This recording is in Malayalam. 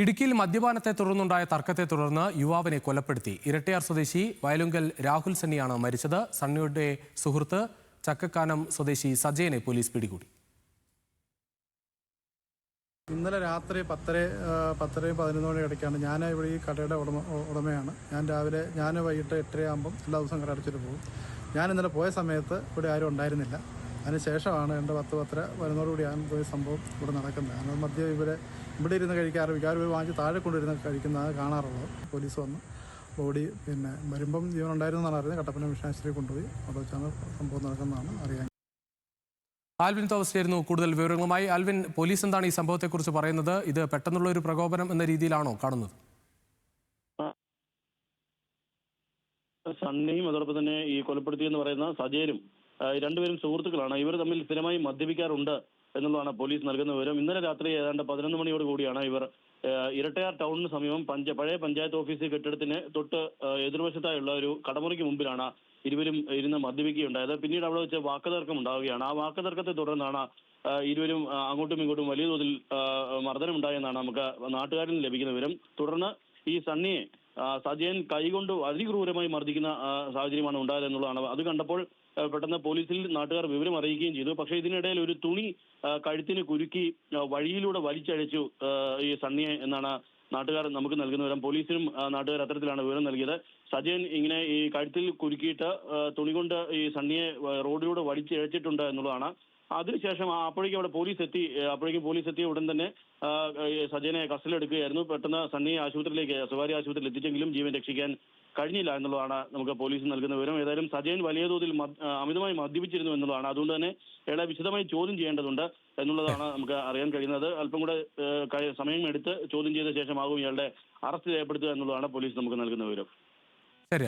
ഇടുക്കിയിൽ മദ്യപാനത്തെ തുടർന്നുണ്ടായ തർക്കത്തെ തുടർന്ന് യുവാവിനെ കൊലപ്പെടുത്തി. ഇരട്ടയാർ സ്വദേശി വയലുങ്കൽ രാഹുൽ സണ്ണിയാണ് മരിച്ചത്. സണ്ണിയുടെ സുഹൃത്ത് ചക്കക്കാനം സ്വദേശി സജയനെ പോലീസ് പിടികൂടി. ഇന്നലെ രാത്രി 10:11 ഇടയ്ക്കാണ്. ഞാൻ ഇവിടെ ഈ കടയുടെ ഉടമയാണ്. ഞാൻ വൈകിട്ട് 8:30 ആകുമ്പം എല്ലാ ദിവസവും കട അടച്ചിട്ട് പോകും. ഞാൻ ഇന്നലെ പോയ സമയത്ത് ഇവിടെ ആരും ഉണ്ടായിരുന്നില്ല. അതിനുശേഷമാണ് എൻ്റെ 10:10 വരുന്നതോടുകൂടിയാണ് പോയ സംഭവം ഇവിടെ നടക്കുന്നത്. കാരണം മദ്യം ഇവിടെ ഇരുന്ന് വികാരം വാങ്ങിച്ച് താഴെ കൊണ്ടിരുന്ന് കഴിക്കുന്നത് കാണാറുള്ളത്. പോലീസ് വന്ന് ബോഡി വരുമ്പം ജീവനുണ്ടായിരുന്നെന്നാണ് അറിയുന്നത്. കട്ടപ്പന മിഷൻ കൊണ്ടുപോയി അവിടെ വെച്ചാണ് സംഭവം നടക്കുന്നതാണ് അറിയാൻ. ആൽവിൻ തോമസ് ചേരുന്നു കൂടുതൽ വിവരങ്ങളുമായി. ആൽവിൻ, പോലീസ് എന്താണ് ഈ സംഭവത്തെക്കുറിച്ച് പറയുന്നത്? ഇത് പെട്ടെന്നുള്ള ഒരു പ്രകോപനം എന്ന രീതിയിലാണോ കാണുന്നത്? സണ്ണിയും അതോടൊപ്പം തന്നെ ഈ കൊലപ്പെടുത്തിയെന്ന് പറയുന്ന സജയനും രണ്ടുപേരും സുഹൃത്തുക്കളാണ്. ഇവർ തമ്മിൽ സ്ഥിരമായി മദ്യപിക്കാറുണ്ട് എന്നുള്ളതാണ് പോലീസ് നൽകുന്ന വിവരം. ഇന്നലെ രാത്രി ഏതാണ്ട് 11 മണിയോട് കൂടിയാണ് ഇവർ ഇരട്ടയാർ ടൗണിന് സമീപം പഴയ പഞ്ചായത്ത് ഓഫീസ് കെട്ടിടത്തിന് തൊട്ട് എതിർവശത്തായുള്ള ഒരു കടമുറിക്ക് മുമ്പിലാണ് ഇരുവരും ഇരുന്ന് മദ്യപിക്കുകയുണ്ടായത്. പിന്നീട് അവിടെ വെച്ച് വാക്കുതർക്കം ഉണ്ടാവുകയാണ്. ആ വാക്കുതർക്കത്തെ തുടർന്നാണ് ഇരുവരും അങ്ങോട്ടും ഇങ്ങോട്ടും വലിയ തോതിൽ മർദ്ദനമുണ്ടായെന്നാണ് നമുക്ക് നാട്ടുകാരിൽ ലഭിക്കുന്ന വിവരം. തുടർന്ന് ഈ സണ്ണിയെ സജയൻ കൈകൊണ്ട് അതിക്രൂരമായി മർദ്ദിക്കുന്ന സാഹചര്യമാണ് ഉണ്ടായതെന്നുള്ളതാണ്. അത് കണ്ടപ്പോൾ പെട്ടെന്ന് പോലീസിൽ നാട്ടുകാർ വിവരം അറിയിക്കുകയും ചെയ്തു. പക്ഷേ ഇതിനിടയിൽ ഒരു തുണി കഴുത്തിന് കുരുക്കി വഴിയിലൂടെ വലിച്ചഴച്ചു ഈ സണ്ണിയെ എന്നാണ് നാട്ടുകാർ നമുക്ക് നൽകുന്ന വിവരം. പോലീസിനും നാട്ടുകാർ അത്തരത്തിലാണ് വിവരം നൽകിയത്. സജയൻ ഇങ്ങനെ ഈ കഴുത്തിൽ കുരുക്കിയിട്ട് തുണി കൊണ്ട് ഈ സണ്ണിയെ റോഡിലൂടെ വലിച്ചിഴച്ചിട്ടുണ്ട് എന്നുള്ളതാണ്. അതിനുശേഷം അപ്പോഴേക്കും പോലീസ് എത്തിയ ഉടൻ തന്നെ സജയനെ കസ്റ്റഡിയിലെടുക്കുകയായിരുന്നു. പെട്ടെന്ന് സണ്ണിയെ സ്വകാര്യ ആശുപത്രിയിൽ എത്തിച്ചെങ്കിലും ജീവൻ രക്ഷിക്കാൻ കഴിഞ്ഞില്ല എന്നുള്ളതാണ് നമുക്ക് പോലീസ് നൽകുന്ന വിവരം. ഏതായാലും സജയൻ വലിയ തോതിൽ അമിതമായി മദ്യപിച്ചിരുന്നു എന്നുള്ളതാണ്. അതുകൊണ്ട് തന്നെ അയാളെ വിശദമായി ചോദ്യം ചെയ്യേണ്ടതുണ്ട് എന്നുള്ളതാണ് നമുക്ക് അറിയാൻ കഴിയുന്നത്. അല്പം കൂടെ സമയം എടുത്ത് ചോദ്യം ചെയ്ത ശേഷമാകും ഇയാളുടെ അറസ്റ്റ് രേഖപ്പെടുത്തുക എന്നുള്ളതാണ് പോലീസ് നമുക്ക് നൽകുന്ന വിവരം. ശരി.